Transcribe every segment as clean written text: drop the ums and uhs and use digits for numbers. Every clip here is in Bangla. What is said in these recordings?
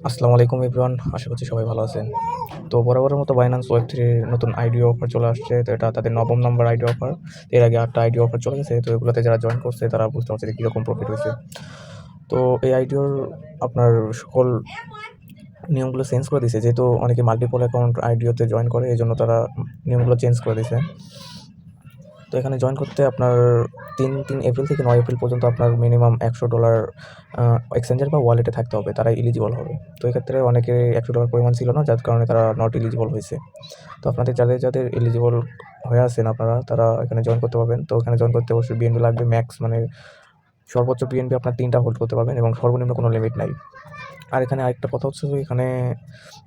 আসসালামু আলাইকুম এভরিওয়ান, আশা করছি সবাই ভালো আছেন। তো বরাবরের মতো বাইন্যান্স ওয়েব3 নতুন আইডিও অফার চলে আসছে। তো এটা তাদের ৯ম নম্বর আইডিও অফার। এর আগে ৮টা আইডিও অফার চলে গেছে। তো এগুলোতে যারা জয়েন করছে তারা বুঝতে পারছে যে কীরকম প্রফিট হয়েছে। তো এই আইডিওর আপনার সকল নিয়মগুলো চেঞ্জ করে দিয়েছে, যেহেতু অনেকে মাল্টিপল অ্যাকাউন্ট আইডিওতে জয়েন করে, এই জন্য তারা নিয়মগুলো চেঞ্জ করে দিয়েছে। তো এখানে জয়েন করতে আপনার ৩ এপ্রিল থেকে ৯ এপ্রিল পর্যন্ত আপনার মিনিমাম $১০০ এক্সচেঞ্জার বা ওয়ালেটে থাকতে হবে, তারাই এলিজিবল হবে। তো এক্ষেত্রে অনেকের $১০০ পরিমাণ ছিল না, যার কারণে তারা নট এলিজিবল হয়েছে। তো আপনাদের যাদের এলিজিবল হয়ে আছেন আপনারা, তারা এখানে জয়েন করতে পারবেন। তো এখানে জয়েন করতে অবশ্যই বিএনবি লাগবে ম্যাক্স, মানে সর্বোচ্চ বিএনবি আপনার ৩টা হোল্ড করতে পারবেন এবং সর্বনিম্ন কোনো লিমিট নাই। আর এখানে আরেকটা কথা হচ্ছে যে এখানে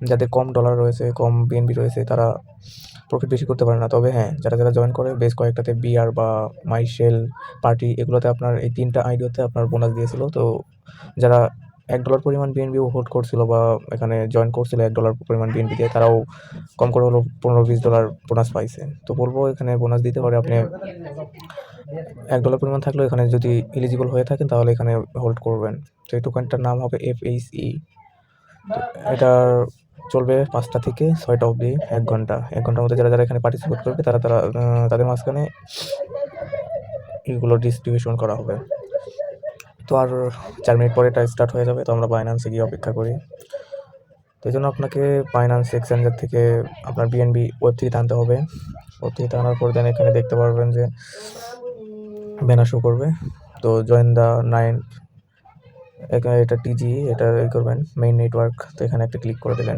যাদের কম ডলার রয়েছে, কম বিএনবি রয়েছে, তারা প্রফিট বেশি করতে পারে না। তবে হ্যাঁ, যারা জয়েন করে বেশ কয়েকটাতে বিআর বা মাইশেল পার্টি, এগুলোতে আপনার এই ৩টা আইডিওতে আপনার বোনাস দিয়েছিল। তো যারা $১ পরিমাণ বিএনবিও হোল্ড করছিল বা এখানে জয়েন করছিল $১ পরিমাণ বিএনবি দিয়ে, তারাও কম করে হলেও $15-20 বোনাস পাইছে। তো বলবো এখানে বোনাস দিতে পারে, আপনি $১ পরিমাণ থাকলেও এখানে যদি এলিজিবল হয়ে থাকেন তাহলে এখানে হোল্ড করবেন। তো এই টোকেনটার নাম হবে FHE। তো এটার চলবে ৫টা থেকে ৬টা অবধি, ১ ঘন্টা। ১ ঘন্টার মধ্যে যারা এখানে পার্টিসিপেট করবে তারা তাদের মাঝখানে এগুলো ডিস্ট্রিবিউশন করা হবে। তো আর ৪ মিনিট পরে এটা স্টার্ট হয়ে যাবে। তো আমরা বাইন্যান্সে গিয়ে অপেক্ষা করি। তো এই জন্য আপনাকে বাইন্যান্স এক্সচেঞ্জার থেকে আপনার বিএনবি ওয়েব3 আনতে হবে। ওয়েব3 আনার পর দেন এখানে দেখতে পারবেন যে ব্যানার শো করবে। তো জয়েন দ্য 9, এখানে এটা টিজি, এটা করবেন মেইন নেটওয়ার্ক। তো এখানে একটা ক্লিক করে দিলেন।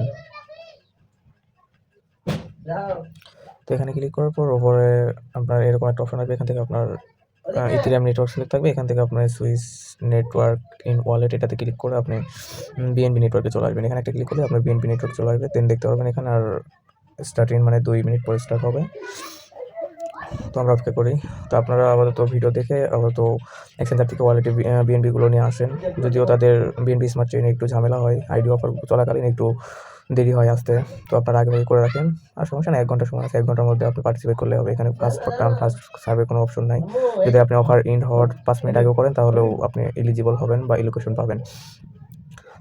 তো এখানে ক্লিক করার পর ওপরে আপনার এরকম একটা অপশন আসবে। এখান থেকে আপনার ইথেরিয়াম নেটওয়ার্ক সিলেক্ট থাকবে। এখান থেকে আপনার সুইচ নেটওয়ার্ক ইন ওয়ালেট, এটাতে ক্লিক করে আপনি বিএনবি নেটওয়ার্কে চলে আসবেন। এখানে একটা ক্লিক করলে আপনার বিএনবি নেটওয়ার্ক চলে আসবে। দেন দেখতে পারবেন এখানে আর স্টার্টিং মানে 2 মিনিট পরে স্টার্ট হবে। তো আমরা অপেক্ষা করি। তো আপনারা আপাতত ভিডিও দেখে আপাতত এক্সচেঞ্জার থেকে ওয়ালেটে বিএনবিগুলো নিয়ে আসেন। যদিও তাদের বিএনবি স্মার্ট চেইনে একটু ঝামেলা হয়, আইডি অফার চলাকালীন একটু দেরি হয় আসতে। তো আপনারা আগে করে রাখেন। আর সমস্যা না, ১ ঘন্টা সময় আছে। ১ ঘন্টার মধ্যে আপনি পার্টিসিপেট করলে হবে। এখানে ফার্স্ট সার্ভে কোনো অপশন নাই। যদি আপনি অফার এন্ড হওয়ার ৫ মিনিট আগেও করেন তাহলেও আপনি এলিজিবল হবেন বা এলোকেশন পাবেন।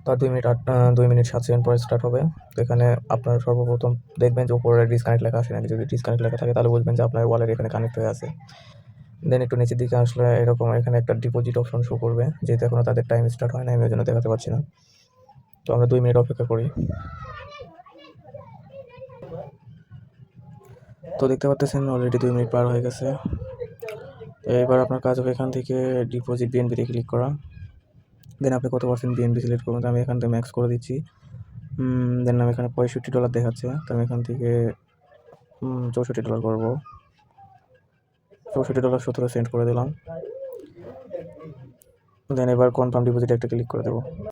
তো 2 মিনিট 7 সেকেন্ড পরে স্টার্ট হবে। তো এখানে আপনার সর্বপ্রথম দেখবেন যে উপরে ডিসকানেক্ট লেখা আসে নাকি। যদি ডিসকানেক্ট লেখা থাকে তাহলে বুঝবেন যে আপনার ওয়ালেট এখানে কানেক্ট হয়ে আছে। দেন একটু নিচের দিকে আসলে এরকম এখানে একটা ডিপোজিট অপশন শো করবে। যেহেতু এখনো তাদের টাইম স্টার্ট হয় নাই, আমি ওই জন্য দেখাতে পারছি না। তো আমরা 2 মিনিট অপেক্ষা করি। তো দেখতে পাচ্ছেন অলরেডি 2 মিনিট পার হয়ে গেছে। তো এবার আপনার কাজ হবে এখান থেকে ডিপোজিট বিএনবিতে ক্লিক করা। দেন আপনি কত পার্সেন্ট বিএনবি সিলেক্ট করবেন। তো আমি এখান থেকে ম্যাক্স করে দিচ্ছি। দেন আমি এখানে $65 দেখাচ্ছে। তো আমি এখান থেকে $64 করবো। $64.17 করে দিলাম। দেন এবার কনফার্ম ডিপোজিট একটা ক্লিক করে দেবো।